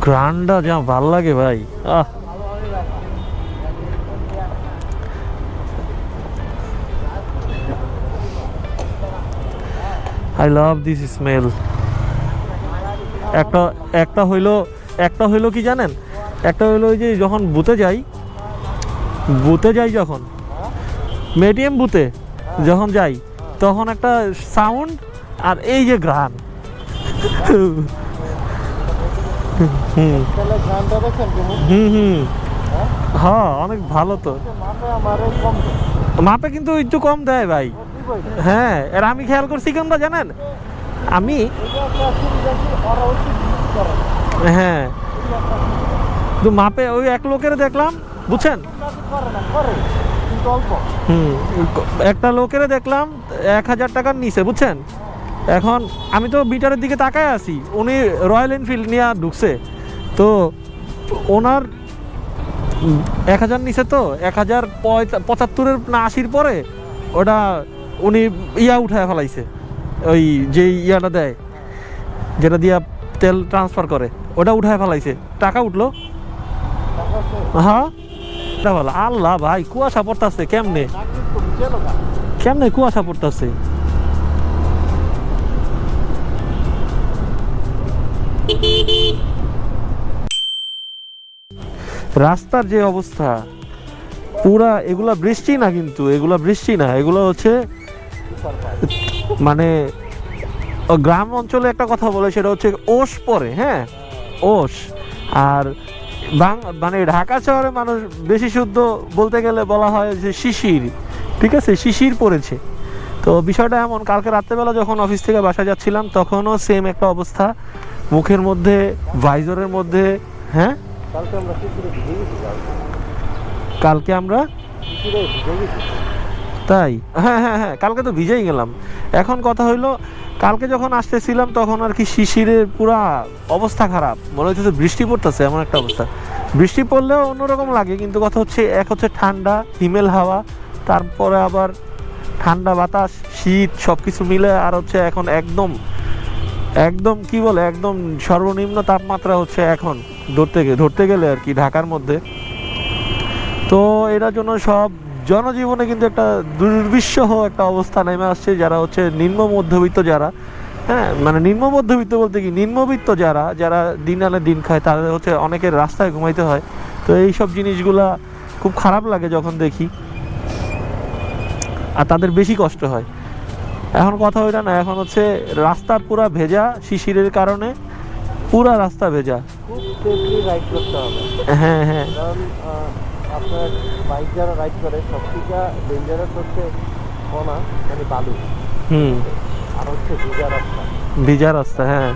গ্রানটা যা ভাল লাগে ভাই। I love this smell. একটা একটা হইলো কি জানেন, একটা হইলো ওই যে যখন বুথে যাই যখন মেডিয়াম বুথে যখন যাই তখন একটা সাউন্ড, আর এই যে গ্রান। হ্যাঁ অনেক ভালো তো। মাপে কিন্তু একটু কম দেয় ভাই। হ্যাঁ, আর আমি খেয়াল করছি কোনটা জানেন, আমি হ্যাঁ তো মাপে ওই এক লোকের দেখলাম, বুঝছেন, একটা লোকের দেখলাম 1000 টাকার নিচে, বুঝছেন। এখন আমি তো বিটারের দিকে তাকায় আছি, উনি রয়্যাল এনফিল্ড নিয়ে ঢুকছে, তো ওনার 1000 নিচে, তো 1075 না 80 পরে ওটা উনি উঠায় ফেলাইছে, ওই যে ইয়াটা দেয় যেটা দিয়া তেল ট্রান্সফার করে, ওটা উঠায় ফেলাইছে, টাকা উঠলো। হ্যাঁ ভালো। আল্লাহ ভাই, কুয়াশা পড়তেছে, কেমনে কুয়াশা পড়তেছে। রাস্তার যে অবস্থা পুরা, এগুলা বৃষ্টি না, কিন্তু এগুলা বৃষ্টি না, এগুলো হচ্ছে মানে গ্রাম অঞ্চলে একটা কথা বলে, সেটা হচ্ছে ওশ পরে। হ্যাঁ, ওশ। আর মানে ঢাকা শহরে মানুষ বেশি শুদ্ধ বলতে গেলে বলা হয় যে শিশির। ঠিক আছে, শিশির পড়েছে। তো বিষয়টা এমন, কালকে রাত্রেবেলা যখন অফিস থেকে বাসা যাচ্ছিলাম তখনও সেম একটা অবস্থা, মুখের মধ্যে, ভাইজরের মধ্যে। হ্যাঁ, কালকে আমরা তাই, হ্যাঁ হ্যাঁ হ্যাঁ, কালকে তো ভিজেই গেলাম। এখন কথা হইলো, কালকে যখন আসতেছিলাম তখন আর কি শিশিরের পুরা অবস্থা খারাপ, মনে হচ্ছে বৃষ্টি পড়তেছে, এমন একটা অবস্থা। বৃষ্টি পড়লেও অন্যরকম লাগে, কিন্তু কথা হচ্ছে এক হচ্ছে ঠান্ডা হিমেল হাওয়া, তারপরে আবার ঠান্ডা বাতাস, শীত, সব কিছু মিলে। আর হচ্ছে এখন একদম একদম কি বলে, একদম সর্বনিম্ন তাপমাত্রা হচ্ছে এখন ধরতে গেলে আর কি ঢাকার মধ্যে। তো এটার জন্য সব জনজীবনে কিন্তু একটা দুর্বিষহ একটা অবস্থা নেমে আসছে, যারা হচ্ছে নিম্ন মধ্যবিত্ত, যারা, হ্যাঁ মানে নিম্ন মধ্যবিত্ত বলতে কি, নিম্নবিত্ত যারা দিন আনে দিন খায়, তাদের হচ্ছে অনেকের রাস্তায় ঘুমাইতে হয়। তো এইসব জিনিসগুলা খুব খারাপ লাগে যখন দেখি, আর তাদের বেশি কষ্ট হয়। এখন কথা ওইটা না, এখন হচ্ছে রাস্তার পুরা ভেজা, শিশিরের কারণে পুরা রাস্তা ভেজা। খুব সেফলি রাইড করতে হবে। হ্যাঁ হ্যাঁ, কারণ আপনার বাইক যারা রাইড করে সবথেকে ডেঞ্জারাস হচ্ছে কোনা, মানে বালু, আর হচ্ছে ভিজা রাস্তা। হ্যাঁ,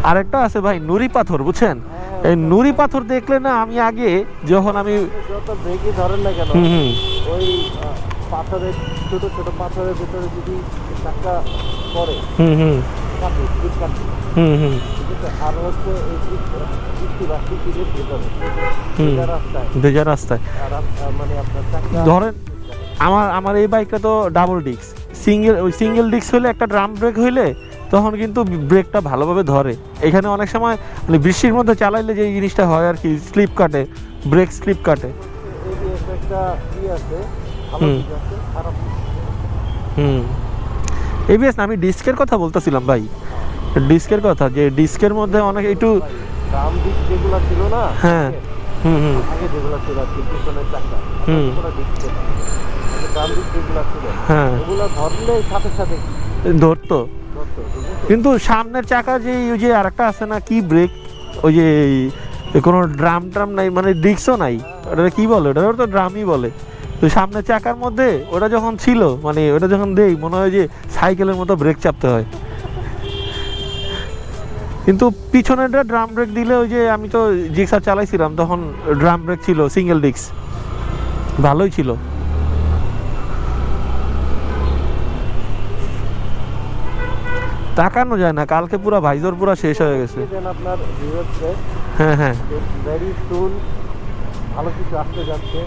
আরেকটা আছে ভাই, নুড়ি পাথর, বুঝছেন। এই নুড়ি পাথর দেখলে না, আমি আগে যখন আমি যত ব্রেকই ধরেন না কেন, ওই পাথরের ছোট ছোট পাথরের ভিতরে যদি চাকা পড়ে, আর হচ্ছে ভেজা রাস্তায় মানে আপনার চাকা ধরেন, আমার এই বাইকটা তো ডাবল ডিস্ক, সিঙ্গেল ডিস্ক হলে একটা ড্রাম ব্রেক হইলে তখন কিন্তু ব্রেকটা ভালোভাবে ধরে। এখানে অনেক সময় মানে বৃষ্টির মধ্যে চালাইলে যে জিনিসটা হয় আর কি, স্লিপ কাটে, ব্রেক স্লিপ কাটে। এবিএস না, আমি ডিস্কের কথা বলতেছিলাম ভাই, ডিস্কের কথা, যে ডিস্কের মধ্যে অনেক একটু ড্রাম ডিস্ক যেগুলো ছিল না, হ্যাঁ আগে যেগুলো ছিল আর কি, পিছনের চাকা, ড্রাম ডিস্ক যেগুলো ছিল, হ্যাঁ ওগুলো ধরলে সাথে সাথে ধরতো, কিন্তু সামনের চাকা যে ওই যে আরেকটা আছে না, কি ব্রেক, ওই যে কোনো ট্রাম নাই, মানে ডিস্কও নাই, ওটা কি বলে, ওটা তো ড্রামই বলে। তো সামনের চাকার মধ্যে ওটা যখন ছিল, মানে ওটা যখন দেই মনে হয় যে সাইকেলের মতো ব্রেক চাপতে হয়, কিন্তু পিছনেরটা ড্রাম ব্রেক দিলে, ওই যে আমি তো জিক্সার চালাইছিলাম তখন ড্রাম ব্রেক ছিল, সিঙ্গেল ডিস্ক, ভালোই ছিল। তাকানো যায় না, কালকে পুরো ভাইজর পুরো শেষ হয়ে গেছে। আপনার ভিউয়ার্সকে, হ্যাঁ হ্যাঁ, ভেরি সুন ভালো কিছু আসতে যাচ্ছে।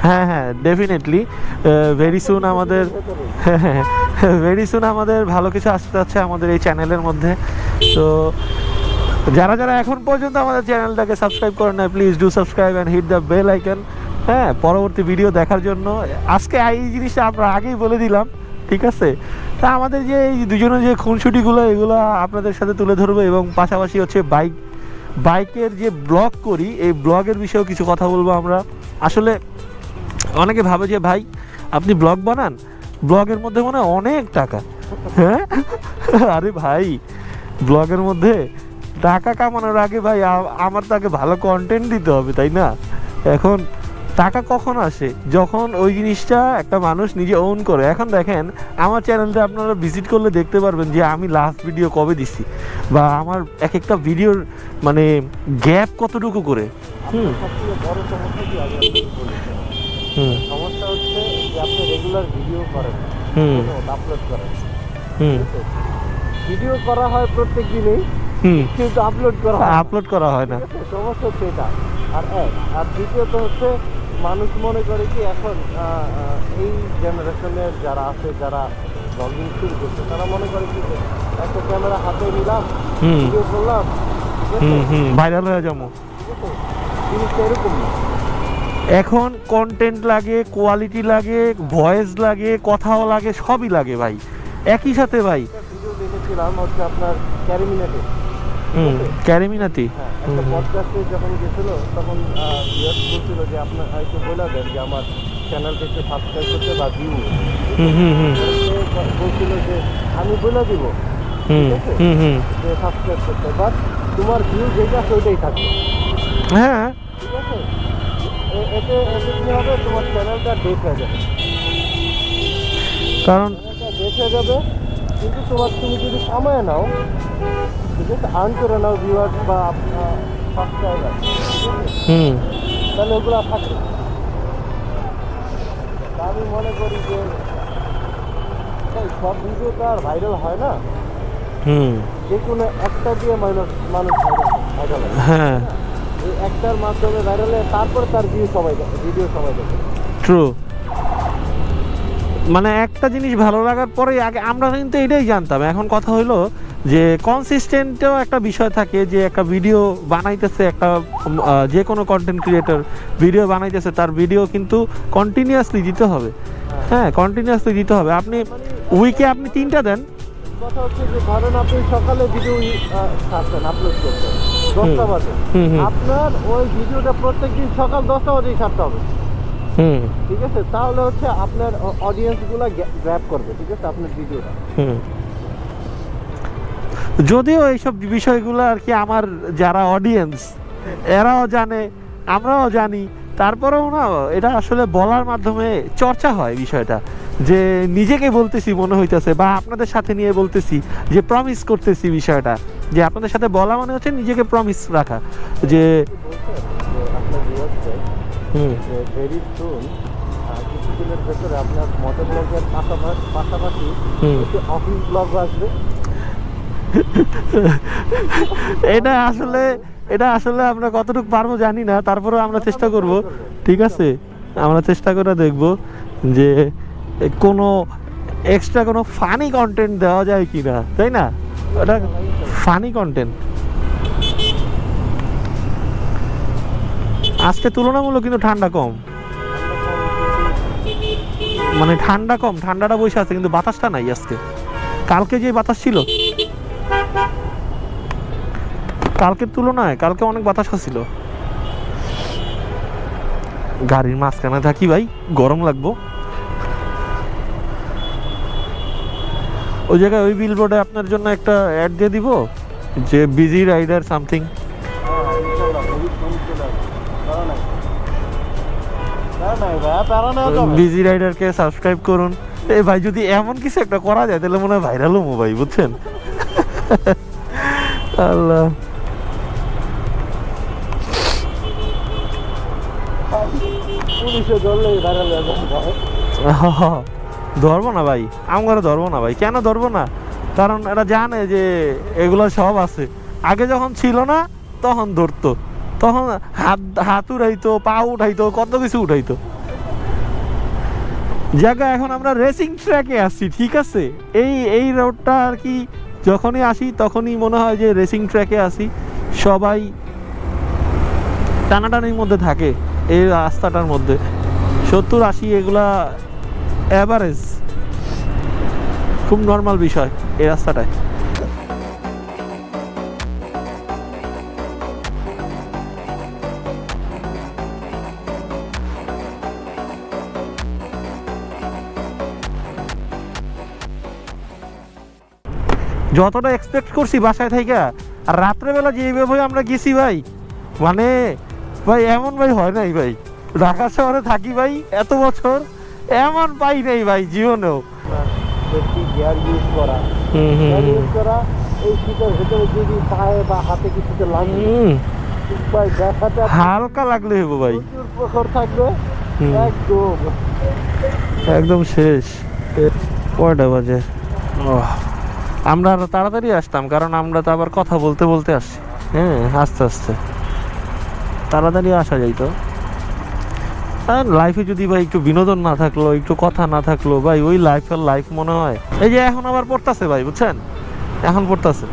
হ্যাঁ হ্যাঁ, ডেফিনেটলি ভেরি সুন আমাদের, ভেরি সুন আমাদের ভালো কিছু আসতে যাচ্ছে আমাদের এই চ্যানেলের মধ্যে। তো যারা যারা এখন পর্যন্ত আমাদের চ্যানেলটাকে সাবস্ক্রাইব করেন না, please do subscribe and hit the bell icon. হ্যাঁ, পরবর্তী ভিডিও দেখার জন্য। আজকে এই জিনিসটা আমরা আগেই বলে দিলাম, ঠিক আছে? তা আমাদের যে এই দুজনের যে খুনসুটিগুলো, এগুলো আপনাদের সাথে তুলে ধরবো, এবং পাশাপাশি হচ্ছে বাইকের যে ব্লগ করি, এই ব্লগের বিষয়েও কিছু কথা বলবো আমরা। আসলে অনেকে ভাবে যে ভাই আপনি ব্লগ বানান, ব্লগের মধ্যে মনে হয় অনেক টাকা। হ্যাঁ, আরে ভাই, ব্লগের মধ্যে টাকা কামানোর আগে ভাই আমার তাকে ভালো কন্টেন্ট দিতে হবে, তাই না? এখন টাকা কখন আসে? যখন ওই জিনিসটা একটা মানুষ নিজে ওন করে। এখন দেখেন আমার চ্যানেলটা আপনারা ভিজিট করলে দেখতে পারবেন যে আমি লাস্ট ভিডিও কবে দিচ্ছি, বা আমার এক একটা ভিডিওর মানে গ্যাপ কতটুকু করে। সবথেকে বড় সমস্যা কি আগে আপনি বলেছেন? সমস্যা হচ্ছে যে আপনি রেগুলার ভিডিও করেন, আপলোড করেন। ভিডিও করা হয় প্রত্যেক দিনেই, কিন্তু আপলোড করা হয় না। সমস্যা হচ্ছে এটা। আর দ্বিতীয়ত হচ্ছে মানুষ মনে করে কি এখন এই জেনারেশনের যারা আছে, যারা ব্লগিং শুরু করছে, তারা মনে করে কি একটা ক্যামেরা হাতে নিলাম, ভিডিও করলাম, ভাইরাল হয়ে যাবো। জিনিসটা এরকম না। এখন কন্টেন্ট লাগে, কোয়ালিটি লাগে, ভয়েস লাগে, কথাও লাগে, সবই লাগে ভাই একই সাথে ভাই। ভিডিও দেখেছিলাম হচ্ছে আপনার ক্যারিমিনাতে, ক্যারিমিনাতি, একটা পডকাস্টে যখন গেছিল, তখন বলছিল যে আপনার হয়তো বলে দেন যে আমার চ্যানেলকে একটু সাবস্ক্রাইব করতে বা ভিউ। বলছিল যে আমি বলে দিব যে সাবস্ক্রাইব করতে, বাট তোমার ভিউ যেটা আছে ওইটাই থাকবে। হ্যাঁ, ঠিক আছে, এতে কি হবে, তোমার চ্যানেলটা ডেট হয়ে যাবে। কারণ ডেট হয়ে যাবে, কিন্তু তুমি যদি কামায় নাও, ঠিক আছে, আর্ন করে নাও ভিউয়ার্স বা সাবস্ক্রাইবার, তাহলে ওগুলো থাকবে। আমি মনে করি যে সব ভিডিও তো আর ভাইরাল হয় না, যে কোনো একটা দিয়ে মানুষ ভাইরাল হয়। হ্যাঁ, এই একটার মাধ্যমে ভাইরাল হয়, তারপরে তার ভিডিও সবাই দেখে। ট্রু। মানে একটা জিনিস ভালো লাগার পরে আগে আমরা কিন্তু এটাই জানতাম। এখন কথা হলো যে কনসিস্টেন্টও একটা বিষয় থাকে, যে একটা ভিডিও বানাইতেছে, একটা যে কোনো কন্টেন্ট ক্রিয়েটর ভিডিও বানাইতেছে, তার ভিডিও কিন্তু কন্টিনিউয়াসলি দিতে হবে। হ্যাঁ, কন্টিনিউয়াসলি দিতে হবে। আপনি উইকে আপনি 3টা দেন। কথা হচ্ছে যে ধরেন আপনি সকালে ভিডিও ছাড়ছেন, আপলোড করছেন 10টা বাজে, আপনার ওই ভিডিওটা প্রত্যেকদিন সকাল 10টা বাজেই ছাড়তে হবে। ঠিক আছে, তাহলে হচ্ছে আপনার অডিয়েন্স গুলা গ্র্যাব করবে, ঠিক আছে, আপনার ভিডিওটা। যদিও এইসব বিষয়গুলো আর কি আমার যারা অডিয়েন্স এরাও জানে, আমরাও জানি, তারপরেও না এটা আসলে বলার মাধ্যমে চর্চা হয় বিষয়টা, যে নিজেকে বলতেছি মনে হইতেছে, বা আপনাদের সাথে নিয়ে বলতেছি, যে প্রমিস করতেছি বিষয়টা, যে আপনাদের সাথে বলা মানে হচ্ছে নিজেকে প্রমিস রাখা, যে ভেরি সুন কিছুদিনের ভেতরে আপনার মোটর ব্লগের পাশাপাশি অফিস ব্লগ আসবে। এটা আসলে আমরা কতটুকু পারবো জানি না, তারপরেও আমরা চেষ্টা করব। ঠিক আছে, আমরা চেষ্টা করে দেখব যে কোনো এক্সট্রা কোনো ফানি কন্টেন্ট দেওয়া যায় কিনা, তাই না? ওটা ফানি কন্টেন্ট। আজকে তুলনামূলক কিন্তু ঠান্ডা কম, মানে ঠান্ডা কম, ঠান্ডাটা বসে আছে, কিন্তু বাতাসটা নাই আজকে। কালকে যে বাতাস ছিল, কালকের তুলনায় কালকে অনেক বাতাস ছিল। গাড়ির মাঝখানে থাকি ভাই, গরম লাগবো। ওই জায়গায় ওই বিলবোর্ডে আপনার জন্য একটা অ্যাড দিয়ে দিব, যে বিজি রাইডার সামথিং। বিজি রাইডারকে সাবস্ক্রাইব করুন। এই ভাই যদি এমন কিছু একটা করা যায় তাহলে মনে হয় ভাইরাল হবো ভাই, বুঝছেন? আল্লাহ, ধরবো না ভাই, আমরা ধরবো না ভাই। কেন ধরবো না? কারণ এরা জানে যে এগুলো সব আছে। আগে যখন ছিল না তখন ধরতো, তখন হাত উঠাইতো, পা উঠাইতো, কত কিছু উঠাইতো। জায়গা এখন আমরা রেসিং ট্র্যাকে আসছি, ঠিক আছে? এই রোডটা আর কি যখনই আসি তখনই মনে হয় যে রেসিং ট্র্যাকে আসি। সবাই টানাটানির মধ্যে থাকে এই রাস্তাটার মধ্যে। 70-80 এগুলা অ্যাভারেজ, খুব নর্মাল বিষয় এই রাস্তাটায়। যতটা এক্সপেক্ট করছি বাসায় থেকে, আর রাত্রেবেলা যেভাবে আমরা গেছি ভাই, মানে ভাই এমন ভাই হয় নাই ভাই। ঢাকা শহরে থাকি ভাই এত বছর, এমন পাই নাই ভাই জীবনেও। সেফটি গিয়ার ইউজ করা, গিয়ার ইউজ করা, এই শীতের ভেতরে যদি পায়ে বা হাতে কিছুতে লাগে ভাই ব্যথাটা হালকা লাগলে হবো ভাই, প্রচুর প্রখর থাকবে, একদম একদম শেষ। কয়টা বাজে? আমরা আরো তাড়াতাড়ি আসতাম, কারণ আমরা তো আবার কথা বলতে বলতে আসছি। হ্যাঁ, আস্তে আস্তে তাড়াতাড়ি আসা যাইতো। আর লাইফে যদি ভাই একটু বিনোদন না থাকলো, একটু কথা না থাকলো ভাই, ওই লাইফের লাইফ মনে হয়। এই যে এখন আবার পড়তাছে ভাই, বুঝছেন, এখন পড়তাছে।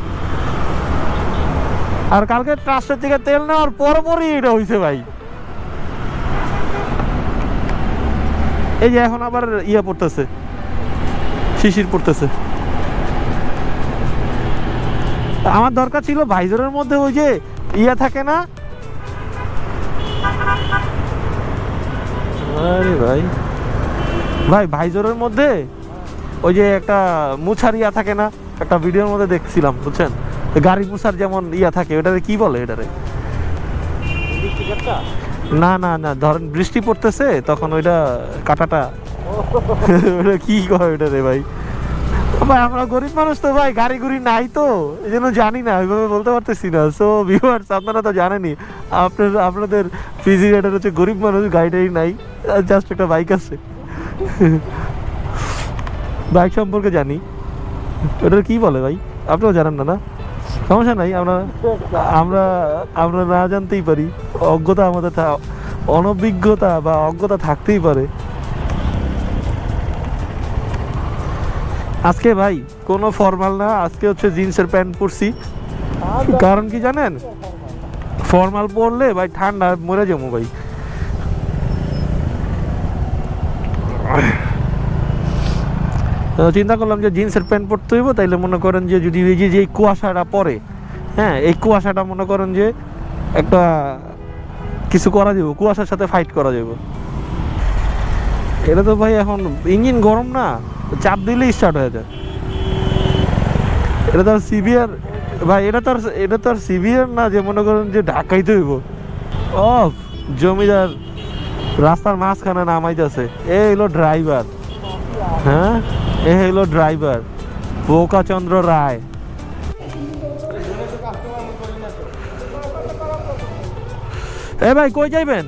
আর কালকে ট্রাস্টের থেকে তেল নেওয়ার পরপরই এটা হয়েছে ভাই। এই যে এখন আবার ইয়ে পড়তেছে, শিশির পড়তেছে। আমার দরকার ছিল ভাইজরের মধ্যে ওই যে ইয়া থাকে না, আরে ভাই ভাই ভাইজরের মধ্যে ওই যে একটা মুছার ইয়া থাকে না, একটা ভিডিওর মধ্যে দেখছিলাম, বুঝছেন, গাড়ি মুছার যেমন ইয়া থাকে, ওটারে কি বলে এটারে? না না না, ধরেন বৃষ্টি পড়তেছে তখন ওইটা কাটাটা ওটা কি কয় ওটারে ভাই? ভাই আমরা গরিব মানুষ তো ভাই, গাড়ি গুড়ি নাই তো, এই জন্য জানি না, ওইভাবে বলতে পারতেছি না। সো ভিউয়ার্স, আপনারা তো জানেনই, আপনাদের পিজি রাইডার হচ্ছে গরিব মানুষ, গাড়িটাই নাই, জাস্ট একটা বাইক আছে। বাইক সম্পর্কে জানি, ওটার কি বলে ভাই, আপনারাও জানেন না? না সমস্যা নাই, আমরা আমরা আমরা না জানতেই পারি, অজ্ঞতা আমাদের অনভিজ্ঞতা বা অজ্ঞতা থাকতেই পারে। আজকে ভাই কোনো ফর্মাল না, আজকে হচ্ছে জিন্সের প্যান্ট পরছি। কারণ কি জানেন, ফর্মাল পরলে ভাই ঠান্ডা মরে যাবো ভাই। চিন্তা করলাম যে জিন্সের প্যান্ট পরতে হইব, তাইলে মনে করেন যে যদি এই যে কুয়াশাটা পড়ে, হ্যাঁ এই কুয়াশাটা মনে করেন যে একটা কিছু করা যাবে, কুয়াশার সাথে ফাইট করা যাবে। এটা তো ভাই এখন ইঞ্জিন গরম না, চাপ দিলেই স্টার্ট হয়ে যায়। এটা তো আর সিভিয়ার ভাই, এটা তো আর সিভিয়ার না যে মনে করেন যে ঢাকাইতে হইব। অফ জমিদার রাস্তার মাঝখানে নামাইতেছে, এ হইলো ড্রাইভার। হ্যাঁ, এ হইলো ড্রাইভার বোকাচন্দ্র রায়। এ ভাই কই যাইবেন?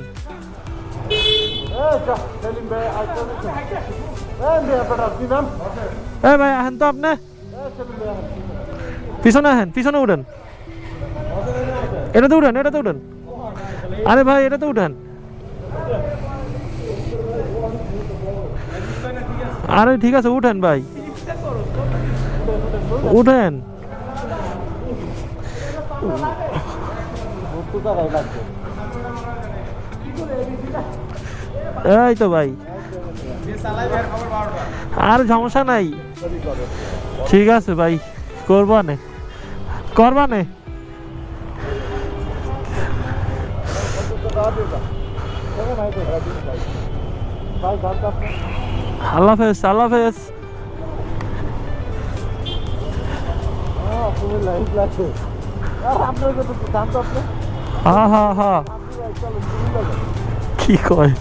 এ ভাই আহেন তো, আপনি পিছনে আহেন, পিছনে উঠেন, এটাতে উঠেন, এটাতে উঠেন। আরে ভাই এটাতে উঠেন, আরে ঠিক আছে উঠেন ভাই, উঠেন। এই তো ভাই, আর সমস্যা নাই, ঠিক আছে ভাই, করবানে করবানে। আল্লাহ হাফেজ, আল্লাহ হাফেজ। হ্যাঁ হ্যাঁ হ্যাঁ, কি কয়,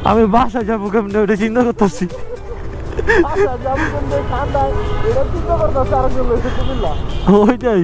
আমি বাসা যাবো কেমনে ওটা চিন্তা করতেছি। ওইটাই